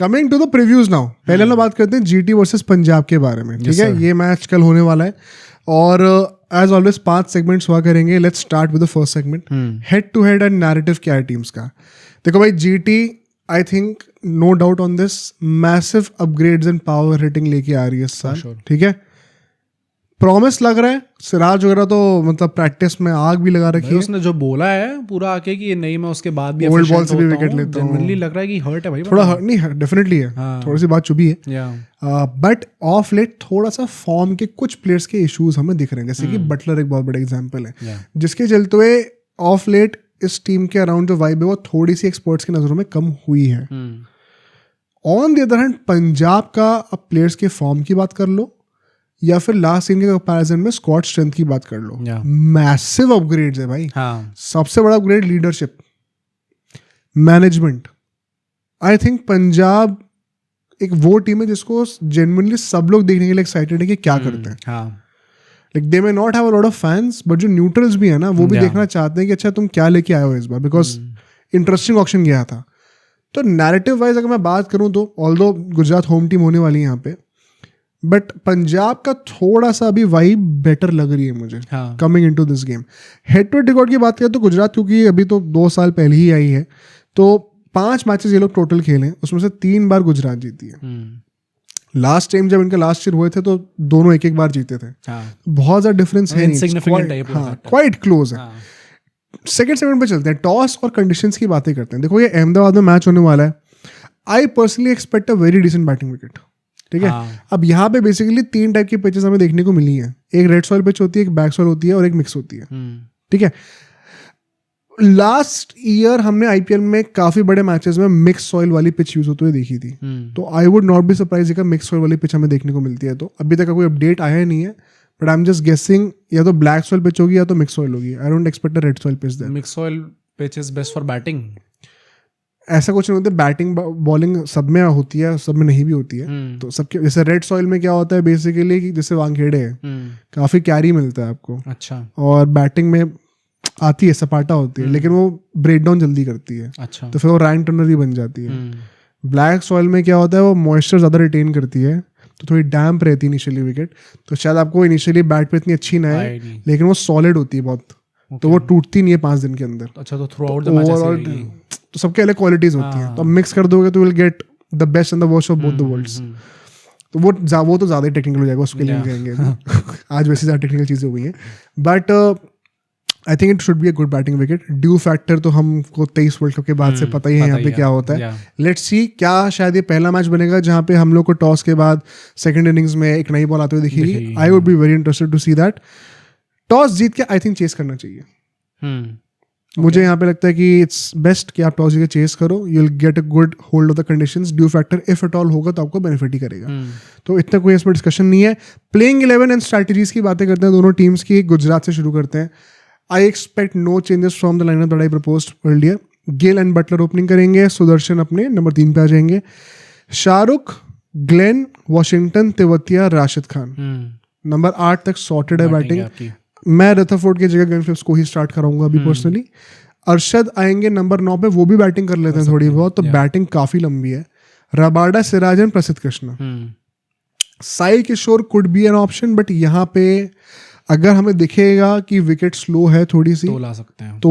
Coming to the previews now, पहले हम बात करते हैं जीटी वर्सेस पंजाब के बारे में, ठीक है? ये मैच कल होने वाला है और एज ऑलवेज 5 सेगमेंट्स हुआ करेंगे. Let's start with the first segment, head to head and narrative क्या है टीम्स का. देखो भाई, GT I think no doubt on this, massive upgrades in power hitting लेके आ रही है इस साल, ठीक है? प्रॉमिस लग रहा है. सिराज वगैरह तो मतलब प्रैक्टिस में आग भी लगा रखी है. उसने जो बोला है पूरा आके कि नहीं मैं उसके बाद भी ओल्ड बॉल से भी विकेट लेता हूँ. जनरली लग रहा है कि हर्ट है भाई, थोड़ा हर्ट नहीं, डेफिनेटली है. थोड़ी सी बात चुभी है. बट ऑफ लेट थोड़ा सा फॉर्म के कुछ प्लेयर्स के इश्यूज हमें दिख रहे हैं, जैसे कि बटलर एक बहुत बड़ा एग्जाम्पल है, जिसके चलते हुए ऑफ लेट इस टीम के अराउंड जो वाइब है वो थोड़ी सी एक्सपर्ट्स की नजरों में कम हुई है. On the other hand Punjab का अब प्लेयर्स के फॉर्म की बात कर लो या फिर लास्ट सीजन के कंपैरिजन में स्क्वाड स्ट्रेंथ की बात कर लो, मैसिव अपग्रेड्स है भाई. सबसे बड़ा upgrade leadership, management. I think Punjab एक वो टीम है जिसको जेन्युइनली सब लोग देखने के लिए एक्साइटेड है कि क्या करते हैं. Like they may not have a lot of fans, but जो न्यूट्रल्स भी है ना वो भी देखना चाहते हैं कि अच्छा तुम क्या लेके आए हो इस बार, बिकॉज इंटरेस्टिंग ऑक्शन गया था. तो नैरेटिव वाइज अगर मैं बात करूं तो ऑल्दो गुजरात होम टीम होने वाली है यहाँ पे, बट पंजाब का थोड़ा सा अभी वाइब बेटर लग रही है मुझे coming into this game. Head to head record की बात करें तो गुजरात, क्योंकि अभी तो 2 साल पहले ही आई है, तो 5 मैचेस ये लोग टोटल खेले, उसमें से 3 बार गुजरात जीती है. लास्ट टाइम जब इनके लास्ट ईयर हुए थे तो दोनों एक बार जीते थे. बहुत ज्यादा डिफरेंस है नहीं, क्वाइट क्लोज है. सेकंड सेगमेंट पे चलते हैं, टॉस और कंडीशंस की बातें करते हैं. देखो ये अहमदाबाद में मैच होने वाला है. I personally expect a very decent batting wicket, ठीक है? अब यहाँ पे बेसिकली 3 टाइप की पिचेस हमें देखने को मिली हैं. एक रेड सॉइल पिच होती है, एक बैक सॉइल होती है और एक मिक्स होती है, ठीक है? लास्ट ईयर हमने आईपीएल में काफी बड़े मैचेस में मिक्स सॉइल वाली पिच यूज होते हुए देखी थी. तो I would not be surprise कि मिक्स सॉइल वाली पिच हमें देखने को मिलती है. तो अभी तक का कोई अपडेट आया नहीं है, but I am just guessing या तो ब्लैक सॉइल पिच होगी या तो मिक्स सॉइल होगी. I don't expect a red soil pitch there. Mix soil pitch is best for batting. ऐसा कुछ नहीं होता, बैटिंग बॉलिंग सब में होती है, सब में नहीं भी होती है. तो सबके जैसे रेड सॉइल में क्या होता है बेसिकली कि जैसे वानखेड़े है, काफी कैरी मिलता है आपको. अच्छा. और बैटिंग में आती है, सपाटा होती है, लेकिन वो ब्रेक डाउन जल्दी करती है. अच्छा. तो फिर वो रैन टर्नर भी बन जाती है. ब्लैक सॉइल में क्या होता है, वो मॉइस्चर ज्यादा रिटेन करती है, तो थोड़ी डैम्प रहती है इनिशियली विकेट. तो शायद आपको इनिशियली बैट पे इतनी अच्छी ना है, लेकिन वो सॉलिड होती है बहुत. तो वो टूटती नहीं है 5 दिन के अंदर. अच्छा. तो थ्रू आउट द मैच तो सबके अलग क्वालिटीज होती हैं. तो मिक्स कर दोगे तो will get the best and the worst of both the worlds. तो वो तो ज़्यादा ही टेक्निकल हो जाएगा, उसके लिए कहेंगे. आज वैसे ज़्यादा टेक्निकल चीज़ें हो गई हैं, but I think it should be a good batting wicket. Due factor तो हमको 23 वर्ल्ड कप के बाद से पता ही है यहाँ पे क्या होता है. लेट्स सी, क्या शायद ये पहला मैच बनेगा जहाँ पे हम लोग को टॉस के बाद सेकंड इनिंग्स में एक नई बॉल आते हुए दिखेगी. I would be very interested to see that. Toss जीत के आई थिंक चेस करना चाहिए. मुझे यहाँ पे लगता है कि इट्स बेस्ट कि आप टॉस जीत के चेस करो. You will get a good hold of the conditions. Due factor if at all होगा तो आपको बेनिफिट ही करेगा. तो इतना कोई इसमें डिस्कशन नहीं है. प्लेइंग 11 एंड स्ट्रैटेजीज की बातें करते हैं दोनों टीम्स की. गुजरात से शुरू करते हैं. I expect no changes from the lineup that I proposed earlier. Gayle and Buttler opening करेंगे, सुदर्शन अपने नंबर 3 पे आ जाएंगे. Shahrukh, Glenn, Washington, Tewatia, Rashid Khan. Number 8 तक सॉर्टेड है बैटिंग. मैं रथरफोर्ड की जगह ग्लेन फिलिप्स को ही स्टार्ट कराऊंगा अभी पर्सनली. अरशद आएंगे नंबर 9 पे, वो भी बैटिंग कर लेते हैं थोड़ी बहुत, तो बैटिंग काफी लंबी है. Rabada, Siraj and Prasidh Krishna. Sai Kishore could be an option, but यहाँ पे अगर हमें दिखेगा कि विकेट स्लो है थोड़ी सी, तो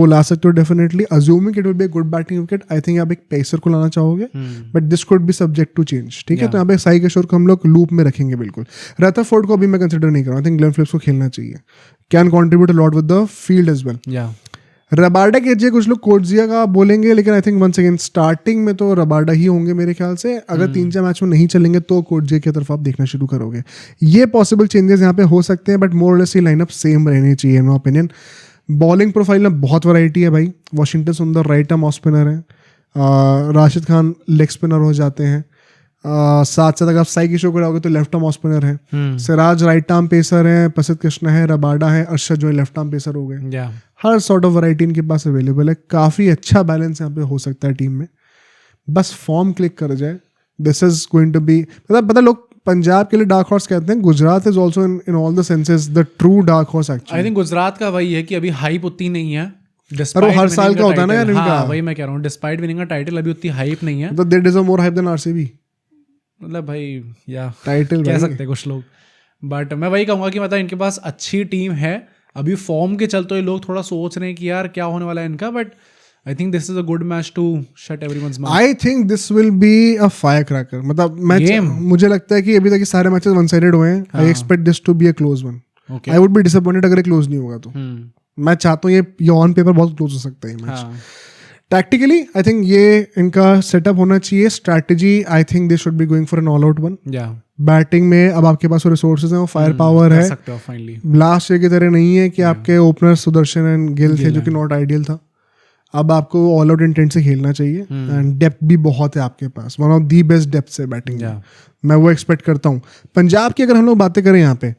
ला सकते हो definitely. Assuming it will be a good batting wicket. I think आप एक पेसर को लाना चाहोगे, but this could be subject to change, ठीक है? तो यहाँ पे साई किशोर को हम लोग लूप में रखेंगे बिल्कुल. रथरफोर्ड को अभी मैं कंसिडर नहीं कर रहा. आई थिंक ग्लेन फिलिप्स को खेलना चाहिए. Can contribute a lot with the field as well. Rabada के जगह कुछ लोग कोटजिया का बोलेंगे, लेकिन I think once again starting में तो रबाडा ही होंगे मेरे ख्याल से. अगर 3-4 मैच में नहीं चलेंगे तो कोटजिया की तरफ आप देखना शुरू करोगे. ये पॉसिबल चेंजेस यहाँ पे हो सकते हैं, बट मोर और लेस ये लाइनअप सेम रहनी चाहिए in my opinion. Bowling profile में बहुत वैरायटी है भाई. वॉशिंगटन सुंदर राइट आर्म ऑफ स्पिनर है. राशिद खान लेग स्पिनर हो जाते हैं. साथ साथ अगर आप साई किशोर को लाओगे तो लेफ्ट आर्म ऑफ स्पिनर है. सिराज राइट आर्म पेसर है. प्रसिद्ध कृष्णा है. रबाडा है. अरशद जो है लेफ्ट आर्म पेसर हो गए. हर सॉर्ट ऑफ वैरायटी इनके पास अवेलेबल है. काफ़ी अच्छा बैलेंस यहाँ पे हो सकता है टीम में. बस फॉर्म क्लिक कर जाए. This is going to be, मतलब पता लोग पंजाब के लिए डार्क हॉर्स कहते हैं. Gujarat is also in all the senses the true dark horse actually. I think Gujarat का वही है कि अभी हाइप उतनी नहीं है. पर वो हर साल का होता है ना यार इनका. वही मैं कह रहा हूँ, डिस्पाइट विनिंग का टाइटल अभी उतनी हाइप नहीं है. तो they deserve more hype than RCB. मतलब भाई या टाइटल कह सकते हैं कुछ लोग, बट मैं वही कहूँगा कि मतलब इनके पास अच्छी टीम है अभी, फॉर्म के चलते हुए लोग थोड़ा सोच रहे हैं कि यार क्या होने वाला है इनका, but I think this is a good match to shut everyone's mouth. I think this will be a firecracker, मतलब मैच मुझे लगता है कि अभी तक ये सारे मैचेस वन साइडेड हुए हैं। I expect this to be a close one. I would be disappointed अगर ये क्लोज नहीं होगा तो। मैं चाहता हूँ ये ऑन पेपर बहुत क्लोज हो सकता है ये मैच। टैक्टिकली आई थिंक ये इनका सेटअप होना चाहिए, strategy I think they should be going for an all out one. Batting में अब आपके पास वो रिसोर्सेज हैं, वो फायर पावर है, लास्ट ईयर की तरह नहीं है कि आपके ओपनर सुदर्शन एंड गिल थे जो कि नॉट आइडियल था। अब आपको ऑल आउट इंटेंट से खेलना चाहिए एंड डेप्थ भी बहुत है आपके पास, one of the best depth है बैटिंग में। मैं वो एक्सपेक्ट करता हूँ। पंजाब की अगर हम लोग बातें करें यहाँ पे,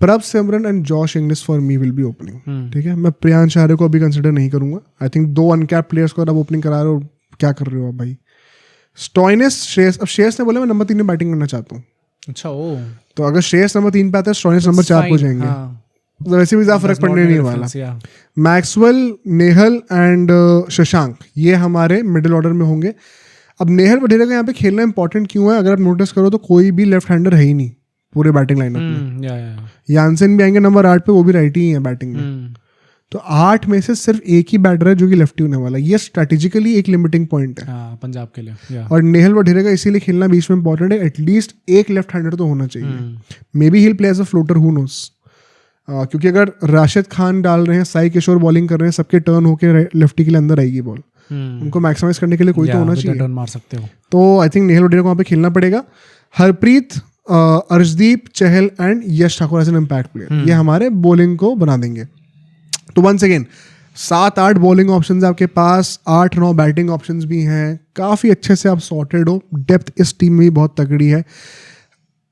Prabhsimran and Josh Inglis for me will be opening. ठीक है, मैं प्रियांश आर्य को अभी कंसिडर नहीं करूंगा। आई थिंक 2 अनकैप्ड प्लेयर्स को अब ओपनिंग करा रहे हो, क्या कर रहे हो आप भाई। स्टॉइनिस, श्रेयस, अब श्रेयस ने बोला मैं नंबर 3 में बैटिंग करना चाहता हूँ। अच्छा, ओ तो अगर श्रेयस नंबर 3 पे आता है, स्टॉइनिस नंबर 4 पे जाएंगे, तो वैसे भी ज्यादा फर्क पड़ने नहीं वाला। मैक्सवेल, नेहल एंड शशांक ये हमारे मिडिल ऑर्डर में होंगे। अब नेहल वढेरा का यहाँ पे खेलना इंपॉर्टेंट क्यों है, अगर आप नोटिस करो तो कोई भी लेफ्ट हैंडर है ही नहीं पूरे बैटिंग लाइनअप में। यानसेन भी आएंगे नंबर 8 पे, वो भी राइट ही है बैटिंग में। तो 8 में से सिर्फ एक ही बैटर है जो कि लेफ्टी होने वाला है। ये स्ट्रेटेजिकली एक लिमिटिंग पॉइंट है पंजाब के लिए। और नेहल वढेरा का इसीलिए खेलना बीच में इंपॉर्टेंट है, एटलीस्ट एक लेफ्ट हैंडर तो होना चाहिए। Maybe he play as a floater, who knows. क्योंकि अगर राशिद खान डाल रहे हैं, साई किशोर बॉलिंग कर रहे हैं, सबके टर्न होके लेफ्टी के लिए अंदर आएगी बॉल, उनको मैक्सिमाइज करने के लिए कोई तो होना चाहिए, टर्न मार सकते हो। तो आई थिंक नेहल वढेरा को वहाँ पे खेलना पड़ेगा। Harpreet, Arshdeep Chahal and Yash Thakur as an impact player, ये हमारे बॉलिंग को बना देंगे। तो वंस अगेन 7-8 बॉलिंग ऑप्शंस आपके पास, 8-9 बैटिंग ऑप्शंस भी हैं, काफ़ी अच्छे से आप सॉर्टेड हो। डेप्थ इस टीम में भी बहुत तगड़ी है।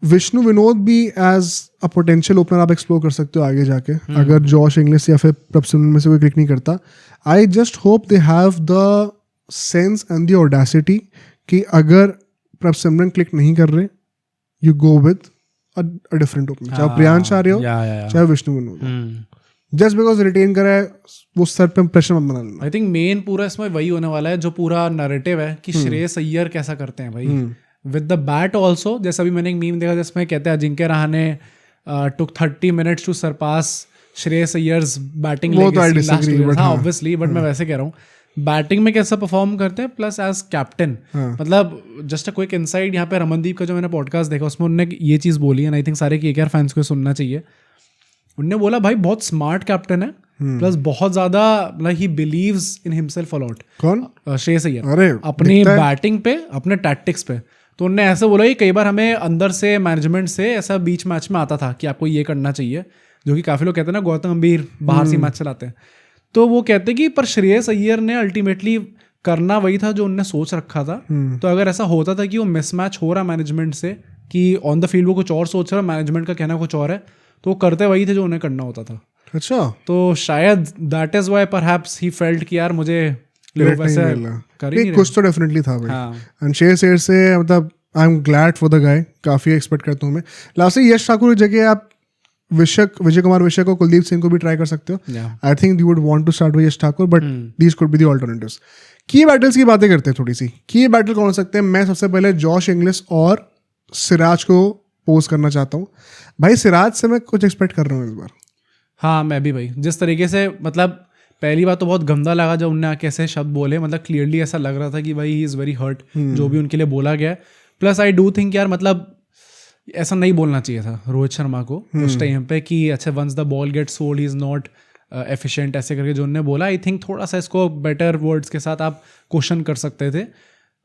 विष्णु विनोद भी एज अ पोटेंशियल ओपनर आप एक्सप्लोर कर सकते हो आगे जाके, अगर जॉश इंग्लिश या फिर प्रभ सिमरन में से कोई क्लिक नहीं करता। I just hope they have the sense and the audacity कि अगर प्रभ सिमरन क्लिक नहीं कर रहे, you go with a different opener, चाहे प्रियांश आर्य हो चाहे Vishnu Vinod. Just because retain करा है वो सर पे प्रेशर मत बना लेना। आई थिंक मेन पूरा इसमें वही होने वाला है जो पूरा नैरेटिव है कि श्रेयस अय्यर कैसा करते हैं भाई विद द बैट ऑल्सो। जैसे अभी मैंने एक मीम देखा जिसमें कहते हैं Ajinkya Rahane took 30 minutes to surpass Shreyas Iyer's batting obviously, but मैं वैसे कह रहा हूँ बैटिंग में कैसा परफॉर्म करते हैं, प्लस एज कैप्टन। मतलब जस्ट अ क्विक इनसाइड, यहाँ पे रमनदीप का जो मैंने पॉडकास्ट देखा उसमें उन्होंने ये चीज़ बोली है, आई थिंक सारे केकेआर फैंस को सुनना चाहिए। उन्होंने बोला भाई बहुत स्मार्ट कैप्टन है, प्लस बहुत ज्यादा like he believes in himself a lot. कौन? श्रेयस अय्यर, अपनी बैटिंग पे, अपने टैक्टिक्स पे। तो उन्होंने ऐसे बोला कि कई बार हमें अंदर से मैनेजमेंट से ऐसा बीच मैच में आता था कि आपको ये करना चाहिए, जो कि काफी लोग कहते हैं ना गौतम गंभीर बाहर से मैच चलाते हैं, तो वो कहते कि पर श्रेयस अय्यर ने अल्टीमेटली करना वही था जो उन्होंने सोच रखा था। तो अगर ऐसा होता था कि वो मिसमैच हो रहा मैनेजमेंट से कि ऑन द फील्ड वो कुछ और सोच रहा है, मैनेजमेंट का कहना कुछ और है, तो वो करते वही थे जो उन्हें करना होता था। अच्छा, तो शायद that is why perhaps he felt कि यार मुझे लोग वैसे कर ही नहीं, कुछ तो डेफिनेटली था भाई। एंड श्रेयस अय्यर से मतलब I am glad for the guy, काफी एक्सपेक्ट करता हूँ मैं। लास्ट में यश ठाकुर की जगह आप विजय कुमार विशक को, कुलदीप सिंह को भी ट्राई कर सकते हो। I think you would want to start with Yash Thakur, but these could be the alternatives. की बैटल्स की बातें करते हैं थोड़ी सी। की बैटल कौन हो सकते हैं? मैं सबसे पहले जॉश इंग्लिश और सिराज को पोज करना चाहता हूँ। भाई सिराज से मैं कुछ एक्सपेक्ट कर रहा हूँ इस बार। हाँ मैं भी भाई, जिस तरीके से मतलब पहली बात तो बहुत गंदा लगा जब उनने आके ऐसे शब्द बोले, मतलब क्लियरली ऐसा लग रहा था कि भाई ही इज़ वेरी हर्ट जो भी उनके लिए बोला गया। प्लस आई डू थिंक यार मतलब ऐसा नहीं बोलना चाहिए था रोहित शर्मा को उस टाइम पे कि अच्छा once the ball gets old he is not efficient, ऐसे करके जो उन्होंने बोला। आई थिंक थोड़ा सा इसको बेटर वर्ड्स के साथ आप क्वेश्चन कर सकते थे।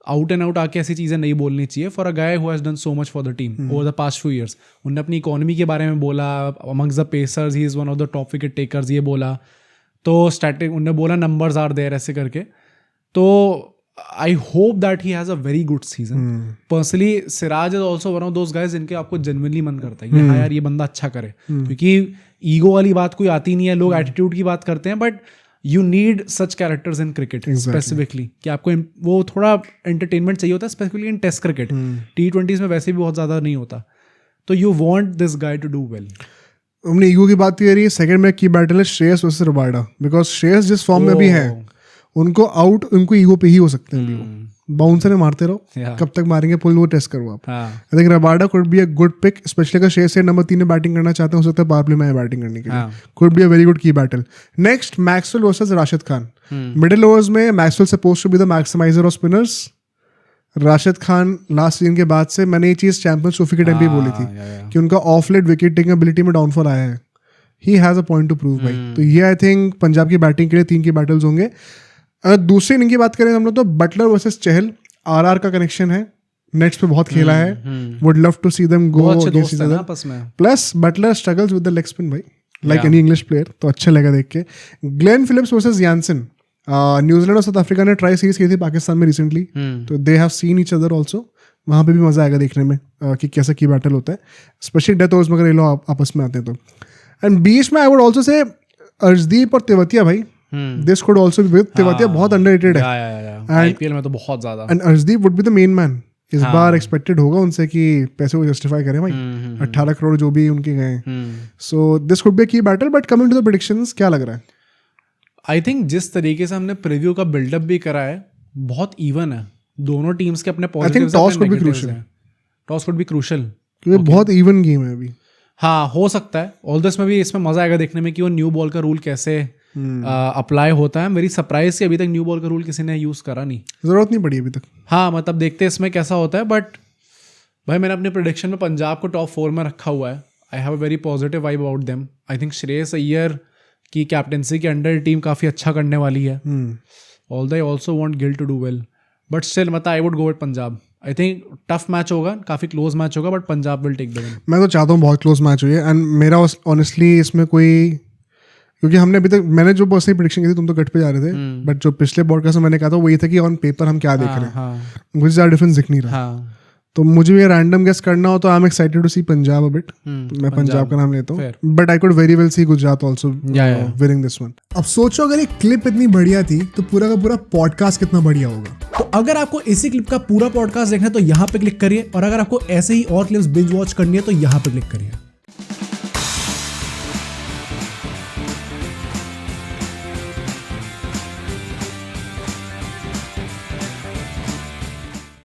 आउट एंड आउट आके ऐसी चीज़ें नहीं बोलनी चाहिए for a guy who has done so much for the team over the past few years. उन्होंने अपनी इकोनॉमी के बारे में बोला, amongst the pacers he is one of the top wicket takers, ये बोला। तो स्टैटिक उन्होंने बोला नंबर्स आर देयर ऐसे करके। तो I hope that he has a very good season. Personally Siraj is also one of those guys जिनके आपको जेन्युइनली मन करता है कि हाँ यार ये बंदा अच्छा करे, क्योंकि ईगो वाली बात कोई आती नहीं है, लोग एटीट्यूड की बात करते हैं, but you need such characters in cricket specifically कि आपको वो थोड़ा एंटरटेनमेंट चाहिए होता है, specifically in test cricket. T20s में वैसे भी बहुत ज़्यादा नहीं होता, तो you want this guy to do well. हमने ईगो की बात करी है, सेकंड में की बैटल है Shreyas versus Rabada, because Shreyas जिस फॉर्म में भी है उनको ईगो पे ही हो सकते हैं। बाउंसर में मारते रहो, कब तक मारेंगे पुल, वो टेस्ट करो आप। I think Rabada could be a good pick, especially अगर शेर से नंबर 3 में बैटिंग करना चाहते हैं, हो सकता है पावर प्ले में बैटिंग करने के लिए, could be a very good key battle. Next Maxwell versus Rashid Khan. Middle overs में Maxwell suppose to be the maximiser of spinners. Rashid Khan last season के बाद से, मैंने ये चीज़ चैंपियंस ट्रॉफी के टाइम पे बोली थी कि उनका of late wicket taking ability में डाउनफॉल आया है। He has a point to prove भाई। तो ये आई थिंक पंजाब की बैटिंग के लिए 3 की बैटल्स होंगे। अगर दूसरी इनिंग की बात करें हम लोग तो बटलर वर्सेस चहल, आरआर का कनेक्शन है, नेट्स पे बहुत खेला है, would love to see them go against each other. Plus Buttler struggles with the leg spin भाई, लाइक एनी इंग्लिश प्लेयर, तो अच्छा लगा देख के। Glenn Phillips versus Jansen, New Zealand और साउथ अफ्रीका ने ट्राई सीरीज की थी पाकिस्तान में रिसेंटली, तो they have seen each other also. वहाँ पे भी मजा आएगा देखने में कि कैसा की बैटल होता है, स्पेशली डेथ ओवर्स में अगर ये लोग आपस में आते हैं तो। एंड बीच में I would also say Arshdeep और तेवतिया भाई, this could also be, Tewatia बहुत अंडररेटेड है आईपीएल में तो बहुत ज्यादा। And Arshdeep would be the main man इस बार, एक्सपेक्टेड होगा उनसे कि पैसे को जस्टिफाई करें भाई, 18 करोड़ जो भी उनके गए। So this could be a key battle. But coming to the predictions, क्या लग रहा है? आई थिंक जिस तरीके से हमने प्रीव्यू का बिल्डअप भी करा है, बहुत इवन है दोनों टीम्स के अपने पॉजिटिव्स हैं। Toss could be crucial, toss could be crucial क्योंकि बहुत इवन गेम है अभी। हाँ, हो सकता है। ऑल्दो इसमें भी, इसमें मजा आएगा देखने में कि वो न्यू बॉल का रूल कैसे अप्लाई होता है। मेरी सरप्राइज कि अभी तक न्यू बॉल का रूल किसी ने यूज करा नहीं, जरूरत नहीं पड़ी अभी तक। हाँ, मतलब देखते हैं इसमें कैसा होता है। बट भाई मैंने अपने प्रेडिक्शन में पंजाब को टॉप 4 में रखा हुआ है। I have a very positive vibe about them. I think Shreyas Iyer की कैप्टेंसी के अंडर टीम काफ़ी अच्छा करने वाली है। Although I also want Gill to do well, but still मतलब I would go with Punjab. I think tough match होगा, काफ़ी क्लोज मैच होगा, but Punjab will take the win. मैं तो चाहता हूँ बहुत क्लोज मैच हो। एंड मेरा ऑनेस्टली इसमें कोई, क्योंकि हमने अभी तक, मैंने जो पर्सनली प्रेडिक्शन की थी, तुम तो गट पे जा रहे थे, बट जो पिछले पॉडकास्ट में मैंने कहा था वो ये था कि ऑन पेपर हम क्या देख रहे हैं, मुझे ज़्यादा डिफरेंस दिख नहीं रहा। तो मुझे भी रैंडम गेस करना हो तो I am excited to see Punjab a bit. मैं पंजाब का नाम लेता हूँ, but I could very well see Gujarat also winning this one. अब सोचो अगर ये क्लिप इतनी बढ़िया थी तो पूरा का पूरा पॉडकास्ट कितना बढ़िया होगा। तो अगर आपको इसी क्लिप का पूरा पॉडकास्ट देखना है तो यहाँ पे क्लिक करिए, और अगर आपको ऐसे ही और क्लिप्स बिंज वॉच करनी है तो यहाँ पे क्लिक करिए।